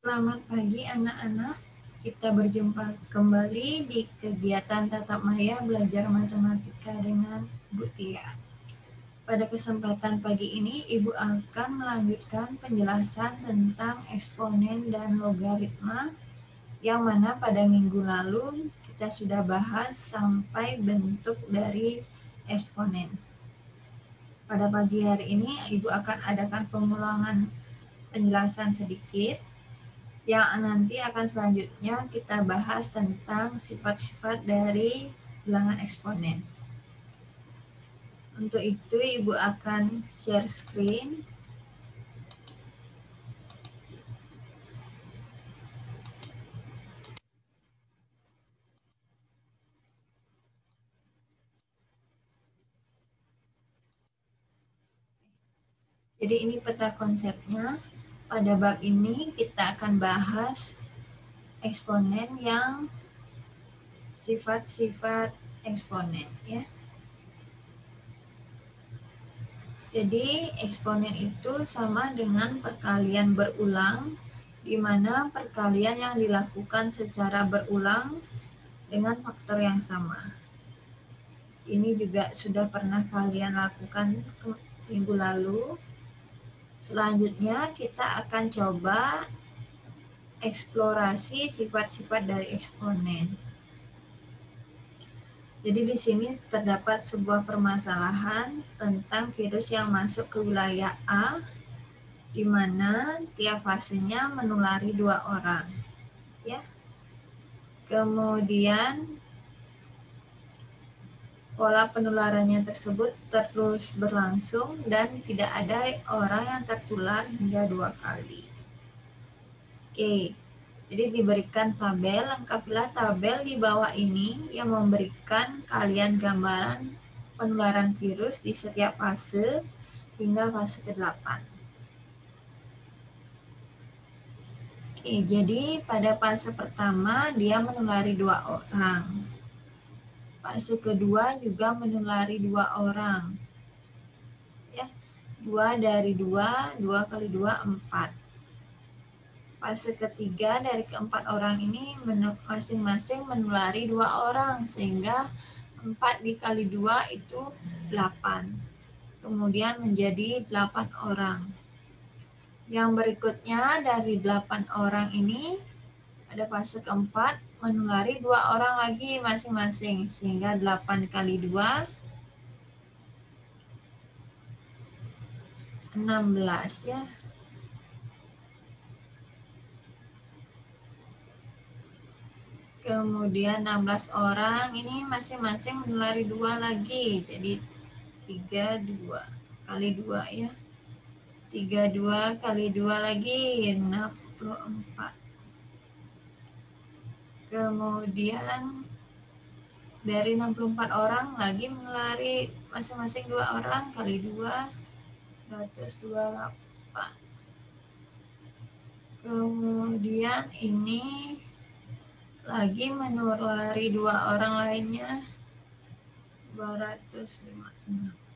Selamat pagi anak-anak, kita berjumpa kembali di kegiatan tatap maya belajar matematika dengan Bu Tia. Pada kesempatan pagi ini, Ibu akan melanjutkan penjelasan tentang eksponen dan logaritma yang mana pada minggu lalu kita sudah bahas sampai bentuk dari eksponen. Pada pagi hari ini, Ibu akan adakan pengulangan penjelasan sedikit yang nanti akan selanjutnya kita bahas tentang sifat-sifat dari bilangan eksponen. Untuk itu Ibu akan share screen. Jadi ini peta konsepnya. Pada bab ini kita akan bahas eksponen yang sifat-sifat eksponen ya. Jadi eksponen itu sama dengan perkalian berulang, di mana perkalian yang dilakukan secara berulang dengan faktor yang sama. Ini juga sudah pernah kalian lakukan minggu lalu. Selanjutnya kita akan coba eksplorasi sifat-sifat dari eksponen. Jadi di sini terdapat sebuah permasalahan tentang virus yang masuk ke wilayah A, di mana tiap fasenya menulari 2 orang. Ya. Kemudian pola penularannya tersebut terus berlangsung dan tidak ada orang yang tertular hingga 2 kali. Oke, jadi diberikan tabel, lengkapilah tabel di bawah ini yang memberikan kalian gambaran penularan virus di setiap fase hingga fase ke-8. Oke, jadi pada fase pertama dia menulari 2 orang. Fase kedua juga menulari 2 orang. Ya, 2 dari 2, 2 kali 2, 4. Fase ketiga dari keempat orang ini masing-masing menulari 2 orang, sehingga 4 dikali 2 itu 8. Kemudian menjadi 8 orang. Yang berikutnya dari 8 orang ini, pada fase keempat menulari 2 orang lagi masing-masing, sehingga 8 kali 2 16 ya. Kemudian 16 orang ini masing-masing menulari 2 lagi, jadi 32 kali 2 ya. 32 kali 2 lagi 64. Kemudian dari 64 orang lagi menulari masing-masing 2 orang kali 2 128. Kemudian ini lagi menulari 2 orang lainnya 256.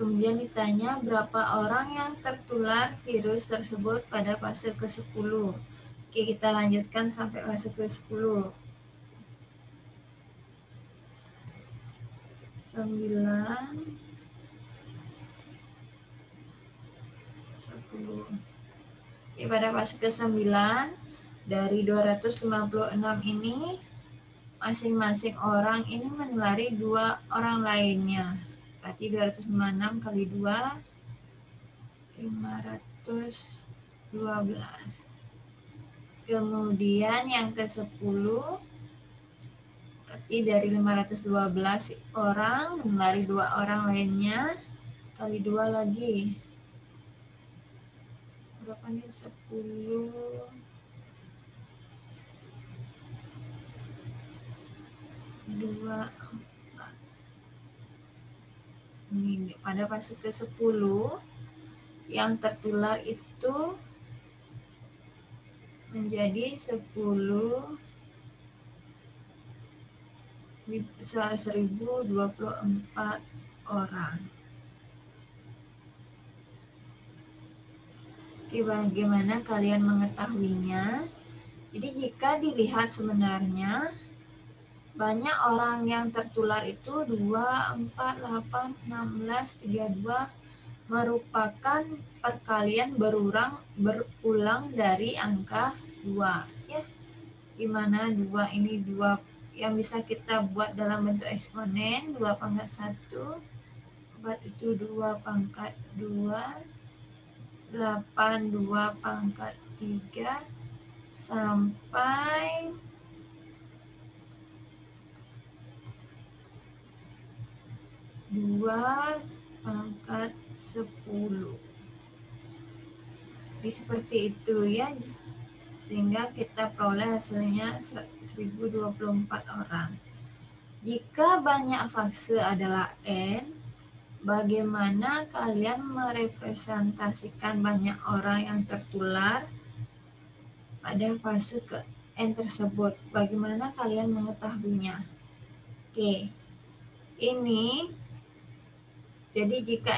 Kemudian ditanya berapa orang yang tertular virus tersebut pada fase ke-10. Oke, kita lanjutkan sampai fase ke-10. 9, 10. Oke, pada fase ke-9 dari 256 ini masing-masing orang ini menulari 2 orang lainnya. Berarti 256 kali 2 512. Kemudian yang ke-10 berarti dari 512 orang menulari 2 orang lainnya kali 2 lagi. Berapa nih? 10 2 ini pada fase ke-10 yang tertular itu menjadi 10.024 orang. Oke, bagaimana kalian mengetahuinya? Jadi jika dilihat sebenarnya banyak orang yang tertular itu 2, 4, 8, 16, 32 merupakan perkalian berulang dari angka 2 ya. Dimana 2 ini 2 yang bisa kita buat dalam bentuk eksponen, 2 pangkat 1, 4 itu 2 pangkat 2, 8 2 pangkat 3, sampai 2 pangkat 10. Jadi seperti itu ya. Sehingga kita peroleh hasilnya 1024 orang. Jika banyak fase adalah N, bagaimana kalian merepresentasikan banyak orang yang tertular pada fase ke N tersebut? Bagaimana kalian mengetahuinya? Oke, ini jadi jika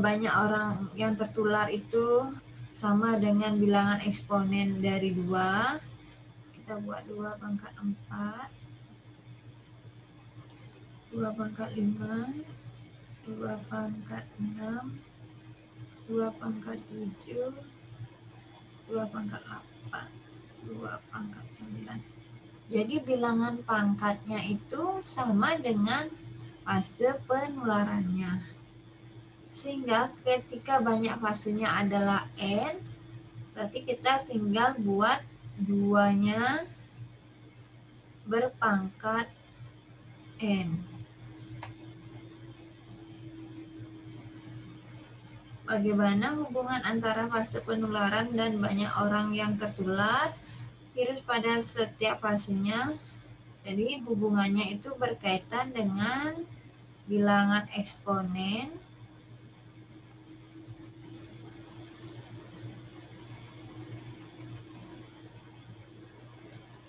banyak orang yang tertular itu sama dengan bilangan eksponen dari 2, kita buat 2 pangkat 4, 2 pangkat 5, 2 pangkat 6, 2 pangkat 7, 2 pangkat 8, 2 pangkat 9. Jadi bilangan pangkatnya itu sama dengan fase penularannya. Sehingga ketika banyak fasenya adalah N, berarti kita tinggal buat 2-nya berpangkat N. Bagaimana hubungan antara fase penularan dan banyak orang yang tertular virus pada setiap fasenya? Jadi hubungannya itu berkaitan dengan bilangan eksponen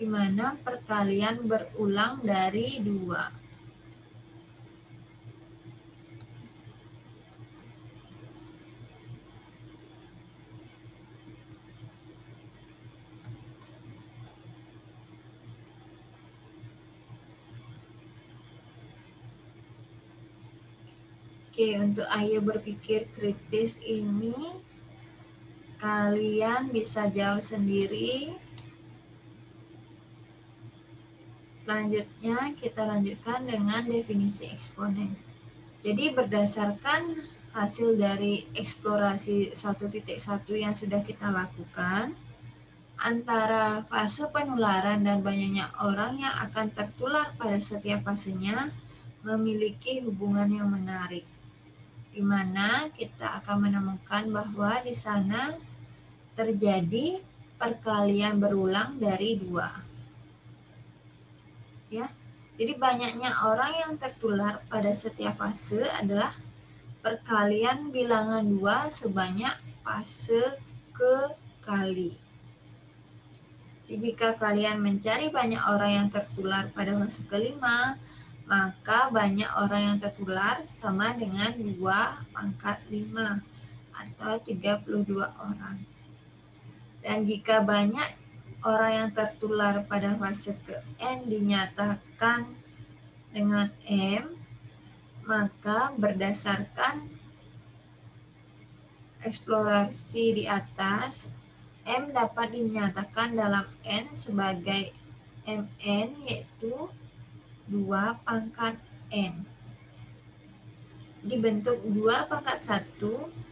di mana perkalian berulang dari 2. Oke, untuk ayo berpikir kritis ini kalian bisa jawab sendiri. Selanjutnya kita lanjutkan dengan definisi eksponen. Jadi berdasarkan hasil dari eksplorasi 1.1 yang sudah kita lakukan, antara fase penularan dan banyaknya orang yang akan tertular pada setiap fasenya memiliki hubungan yang menarik, di mana kita akan menemukan bahwa di sana terjadi perkalian berulang dari 2. Ya, jadi banyaknya orang yang tertular pada setiap fase adalah perkalian bilangan 2 sebanyak fase ke kali. Jadi jika kalian mencari banyak orang yang tertular pada fase kelima, maka banyak orang yang tertular sama dengan 2 pangkat 5 atau 32 orang. Dan jika banyak orang yang tertular pada fase ke N dinyatakan dengan M, maka berdasarkan eksplorasi di atas, M dapat dinyatakan dalam N sebagai Mn, yaitu 2 pangkat N. Dibentuk 2 pangkat 1,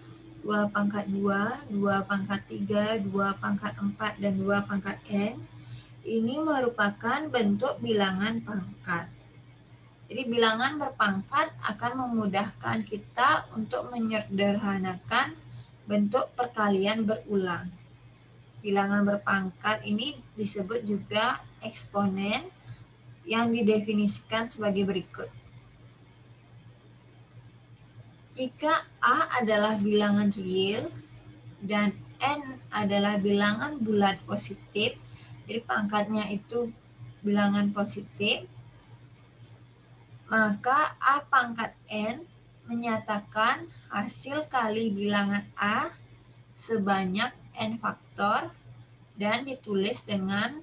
2 pangkat 2, 2 pangkat 3, 2 pangkat 4, dan 2 pangkat N. Ini merupakan bentuk bilangan pangkat. Jadi bilangan berpangkat akan memudahkan kita untuk menyederhanakan bentuk perkalian berulang. Bilangan berpangkat ini disebut juga eksponen yang didefinisikan sebagai berikut. Jika A adalah bilangan real dan N adalah bilangan bulat positif, jadi pangkatnya itu bilangan positif, maka A pangkat N menyatakan hasil kali bilangan A sebanyak N faktor dan ditulis dengan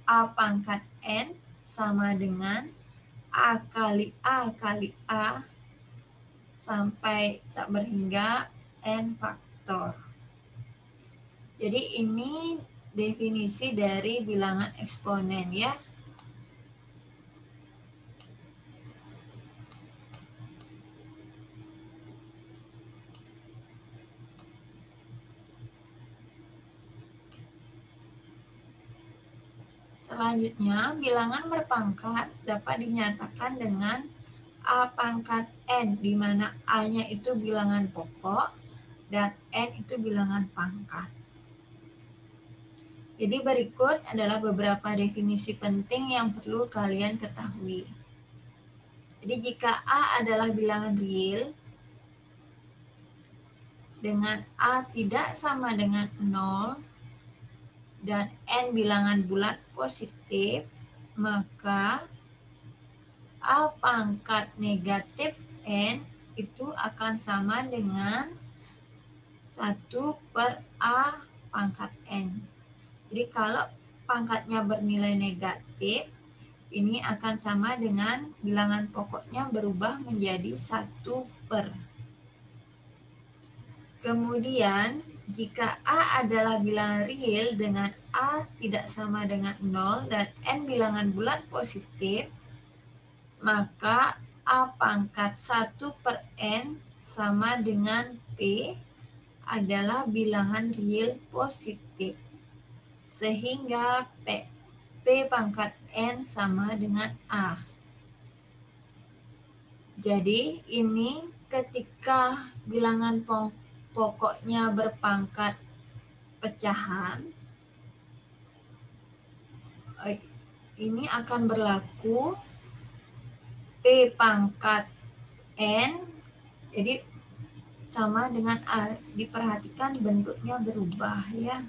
A pangkat N sama dengan A kali A kali A sampai tak berhingga N faktor. Jadi ini definisi dari bilangan eksponen ya. Selanjutnya, bilangan berpangkat dapat dinyatakan dengan A pangkat N, di mana A-nya itu bilangan pokok dan N itu bilangan pangkat. Jadi berikut adalah beberapa definisi penting yang perlu kalian ketahui. Jadi jika A adalah bilangan real, dengan A tidak sama dengan 0, dan N bilangan bulat positif, maka A pangkat negatif N itu akan sama dengan 1 per A pangkat N. Jadi kalau pangkatnya bernilai negatif, ini akan sama dengan bilangan pokoknya berubah menjadi 1 per. Kemudian, jika A adalah bilangan real dengan A tidak sama dengan 0 dan N bilangan bulat positif, maka A pangkat 1 per N sama dengan P adalah bilangan real positif. Sehingga P pangkat N sama dengan A. Jadi ini ketika bilangan pokoknya berpangkat pecahan, ini akan berlaku P pangkat N, jadi sama dengan A. Diperhatikan bentuknya berubah ya.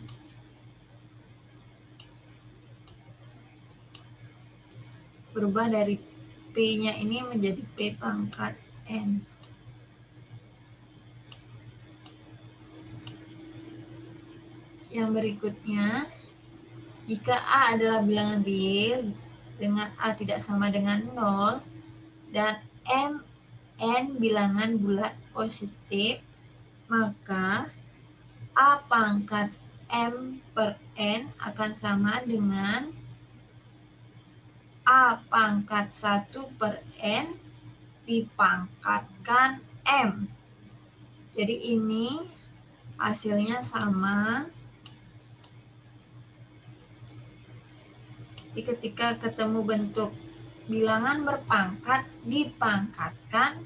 Berubah dari P-nya ini menjadi P pangkat N. Yang berikutnya, jika A adalah bilangan real dengan A tidak sama dengan 0 dan N bilangan bulat positif, maka A pangkat M per N akan sama dengan A pangkat 1 per N dipangkatkan M. Jadi ini hasilnya sama. Jadi ketika ketemu bentuk bilangan berpangkat dipangkatkan,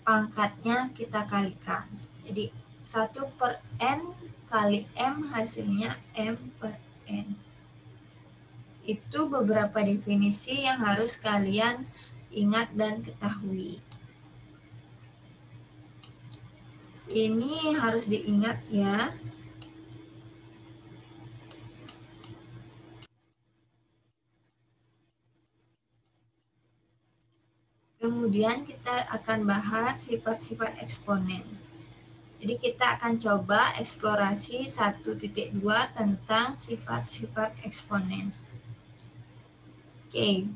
pangkatnya kita kalikan. Jadi 1 per N kali M hasilnya M per N. Itu beberapa definisi yang harus kalian ingat dan ketahui. Ini harus diingat ya. Kemudian kita akan bahas sifat-sifat eksponen. Jadi kita akan coba eksplorasi 1.2 tentang sifat-sifat eksponen. Oke,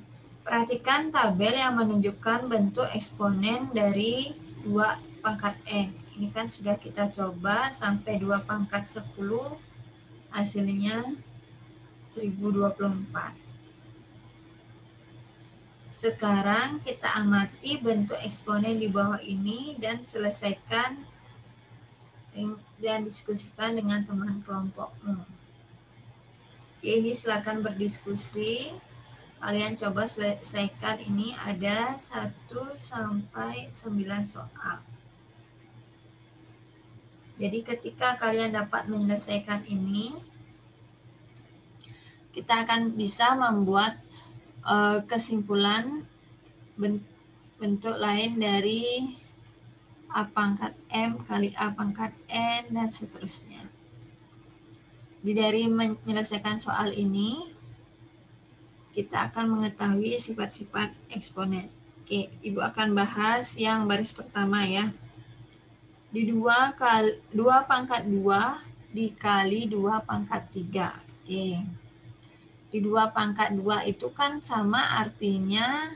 perhatikan tabel yang menunjukkan bentuk eksponen dari 2 pangkat N. Ini kan sudah kita coba sampai 2 pangkat 10, hasilnya 1024. Sekarang kita amati bentuk eksponen di bawah ini dan selesaikan dan diskusikan dengan teman kelompokmu. Oke, ini silakan berdiskusi. Kalian coba selesaikan, ini ada 1 sampai 9 soal. Jadi ketika kalian dapat menyelesaikan ini, kita akan bisa membuat kesimpulan bentuk lain dari A pangkat M kali A pangkat N dan seterusnya. Jadi dari menyelesaikan soal ini, kita akan mengetahui sifat-sifat eksponen. Oke, Ibu akan bahas yang baris pertama ya. Di 2 pangkat 2 dikali 2 pangkat 3. Oke. Di 2 pangkat 2 itu kan sama, artinya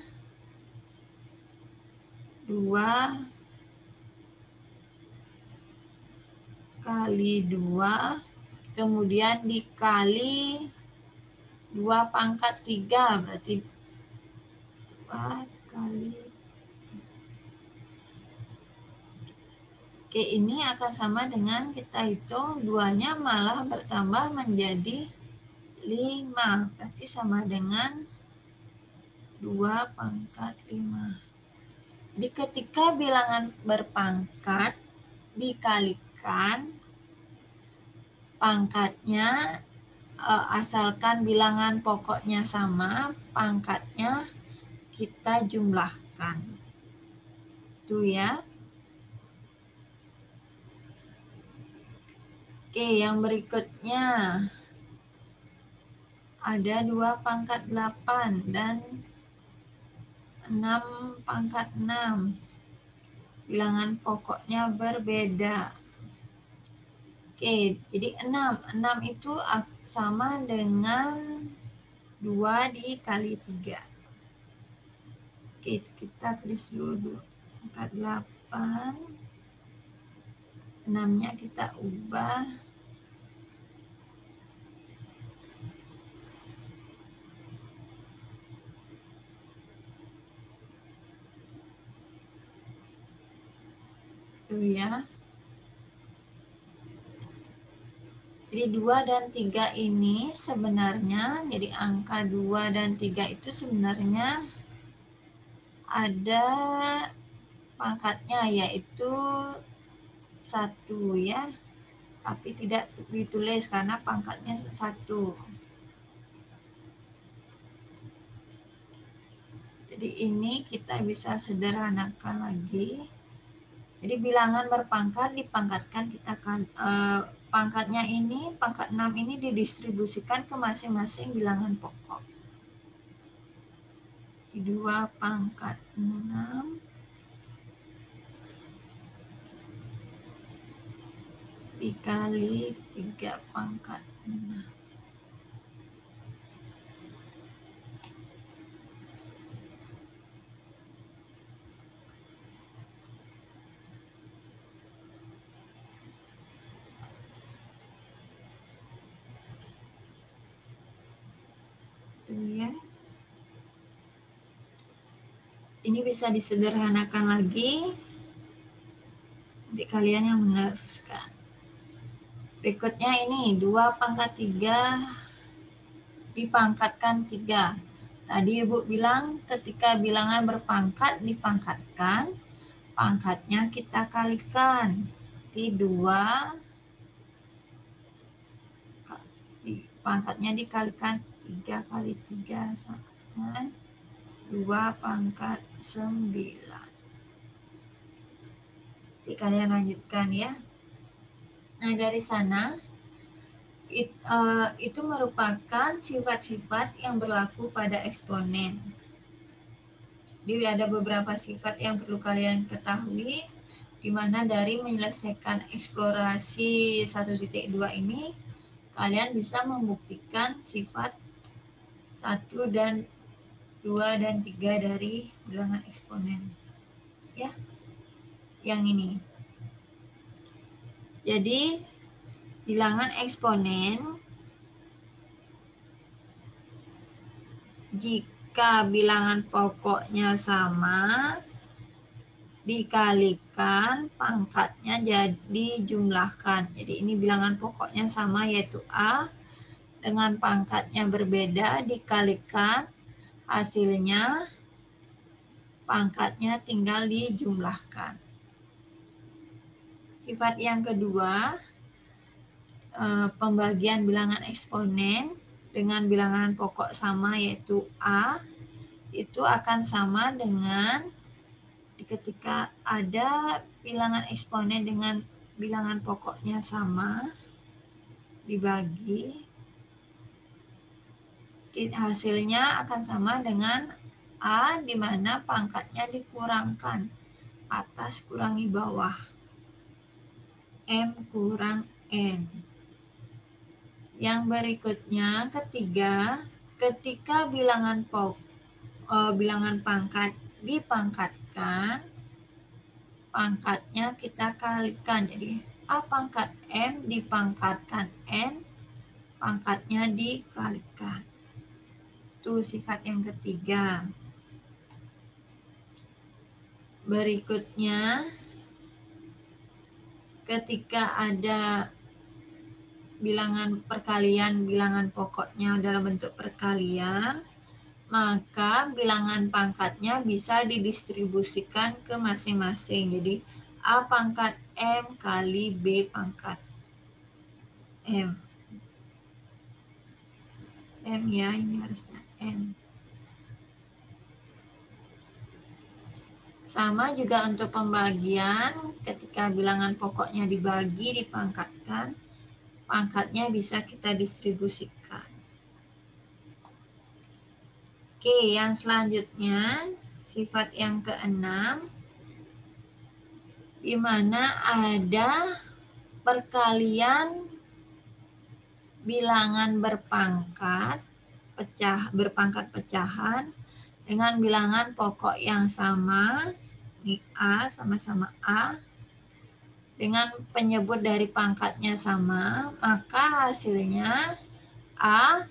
2 kali 2, kemudian dikali 2 pangkat 3, berarti 2 kali. Oke, ini akan sama dengan kita hitung 2-nya malah bertambah menjadi 5, berarti sama dengan 2 pangkat 5. Jadi ketika bilangan berpangkat dikalikan pangkatnya, asalkan bilangan pokoknya sama, pangkatnya kita jumlahkan. Itu ya. Oke, yang berikutnya ada 2 pangkat 8 dan 6 pangkat 6. Bilangan pokoknya berbeda. Oke, jadi 6. 6 itu sama dengan 2 dikali 3. Oke, kita tulis dulu 48. 6-nya kita ubah tuh ya. Jadi 2 dan 3 ini sebenarnya, jadi angka 2 dan 3 itu sebenarnya ada pangkatnya, yaitu 1 ya. Tapi tidak ditulis karena pangkatnya 1. Jadi ini kita bisa sederhanakan lagi. Jadi bilangan berpangkat dipangkatkan, kita kan pangkatnya ini, pangkat 6 ini didistribusikan ke masing-masing bilangan pokok. Di 2 pangkat 6 dikali 3 pangkat 6. Ya. Ini bisa disederhanakan lagi. Nanti kalian yang meneruskan. Berikutnya ini 2 pangkat 3 dipangkatkan 3. Tadi Ibu bilang ketika bilangan berpangkat dipangkatkan, pangkatnya kita kalikan. Di 2, pangkatnya dikalikan 3 kali 3 sama dengan 2 pangkat 9. Nanti kalian lanjutkan ya. Nah, dari sana itu merupakan sifat-sifat yang berlaku pada eksponen. Jadi ada beberapa sifat yang perlu kalian ketahui, di mana dari menyelesaikan eksplorasi 1.2 ini, kalian bisa membuktikan sifat 1 dan 2 dan 3 dari bilangan eksponen. Ya, yang ini. Jadi, bilangan eksponen, jika bilangan pokoknya sama, dikalikan, pangkatnya jadi jumlahkan. Jadi ini bilangan pokoknya sama, yaitu A, dengan pangkatnya berbeda, dikalikan, hasilnya pangkatnya tinggal dijumlahkan. Sifat yang kedua, pembagian bilangan eksponen dengan bilangan pokok sama, yaitu A, itu akan sama dengan ketika ada bilangan eksponen dengan bilangan pokoknya sama, dibagi, hasilnya akan sama dengan A, di mana pangkatnya dikurangkan, atas kurangi bawah, M kurang N. Yang berikutnya, ketiga, ketika bilangan pangkat dipangkatkan, pangkatnya kita kalikan. Jadi A pangkat M dipangkatkan N, pangkatnya dikalikan. Itu sifat yang ketiga. Berikutnya, ketika ada bilangan perkalian, bilangan pokoknya dalam bentuk perkalian, maka bilangan pangkatnya bisa didistribusikan ke masing-masing. Jadi A pangkat M kali B pangkat M. M ya, ini harusnya M. Sama juga untuk pembagian, ketika bilangan pokoknya dibagi, dipangkatkan, pangkatnya bisa kita distribusikan. Oke, yang selanjutnya, sifat yang keenam, di mana ada perkalian bilangan berpangkat pecahan dengan bilangan pokok yang sama, ini A sama-sama A, dengan penyebut dari pangkatnya sama, maka hasilnya A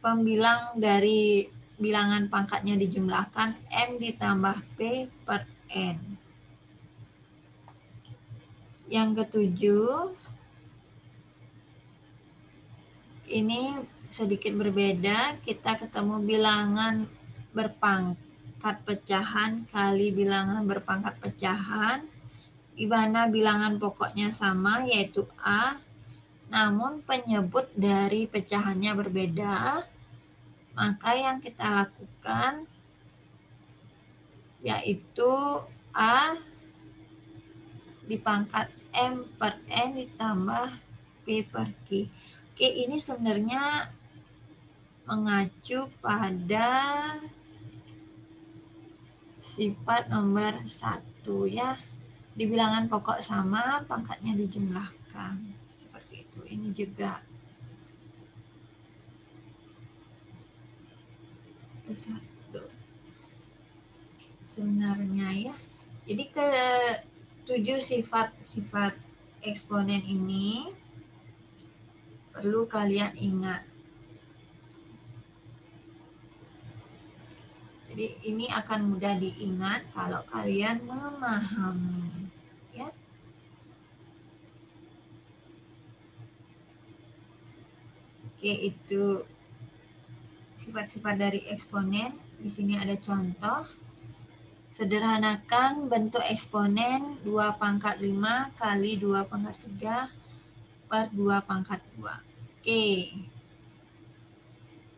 pembilang dari bilangan pangkatnya dijumlahkan M ditambah P per N. Yang ketujuh, ini sedikit berbeda, kita ketemu bilangan berpangkat pecahan kali bilangan berpangkat pecahan, di mana bilangan pokoknya sama yaitu A, namun penyebut dari pecahannya berbeda. Maka yang kita lakukan yaitu A dipangkat M per N ditambah P per Q. Oke, ini sebenarnya mengacu pada sifat nomor 1 ya. Di bilangan pokok sama, pangkatnya dijumlahkan. Seperti itu. Ini juga satu. Sebenarnya ya. Jadi ke 7 sifat eksponen ini perlu kalian ingat. Jadi ini akan mudah diingat kalau kalian memahami, ya. Oke, itu sifat-sifat dari eksponen. Di sini ada contoh. Sederhanakan bentuk eksponen 2 pangkat 5 kali 2 pangkat 3 per 2 pangkat 2. Oke.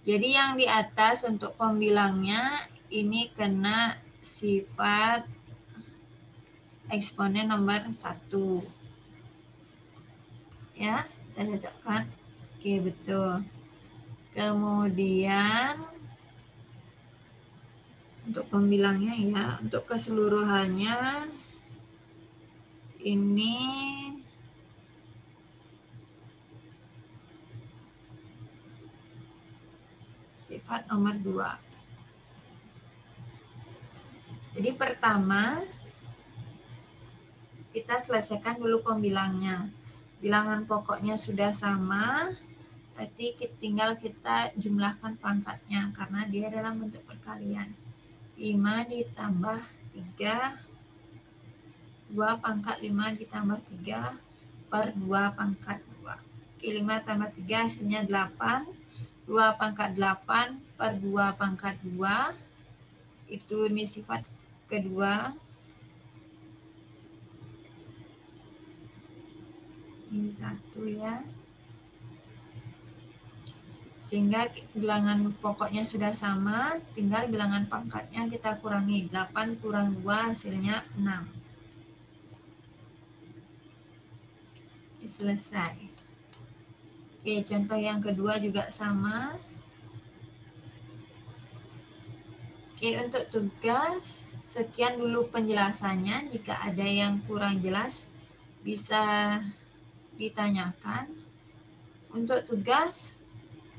Jadi yang di atas untuk pembilangnya ini kena sifat eksponen nomor 1. Ya, kita cocokkan. Oke, betul. Kemudian untuk pembilangnya ya, untuk keseluruhannya ini sifat nomor 2. Jadi pertama kita selesaikan dulu pembilangnya. Bilangan pokoknya sudah sama, berarti tinggal kita jumlahkan pangkatnya karena dia dalam bentuk perkalian. 5 ditambah 3, 2 pangkat 5 ditambah 3 per 2 pangkat 2. Oke, 5 tambah 3 hasilnya 8. 2 pangkat 8 per 2 pangkat 2. Itu ini sifat kedua. Ini 1 ya. Sehingga bilangan pokoknya sudah sama, tinggal bilangan pangkatnya kita kurangi. 8 kurang 2 hasilnya 6. Selesai. Oke, contoh yang kedua juga sama. Oke, untuk tugas, sekian dulu penjelasannya. Jika ada yang kurang jelas, bisa ditanyakan. Untuk tugas,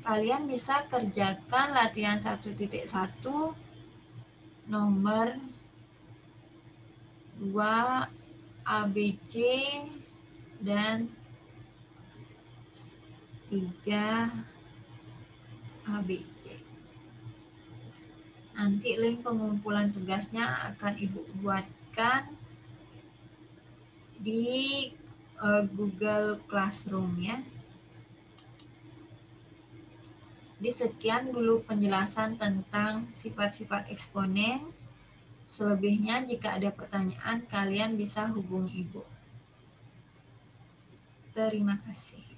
kalian bisa kerjakan latihan 1.1 nomor 2 ABC dan 3 ABC. Nanti link pengumpulan tugasnya akan Ibu buatkan di Google Classroom ya. Di sekian dulu penjelasan tentang sifat-sifat eksponen. Selebihnya jika ada pertanyaan kalian bisa hubungi Ibu. Terima kasih.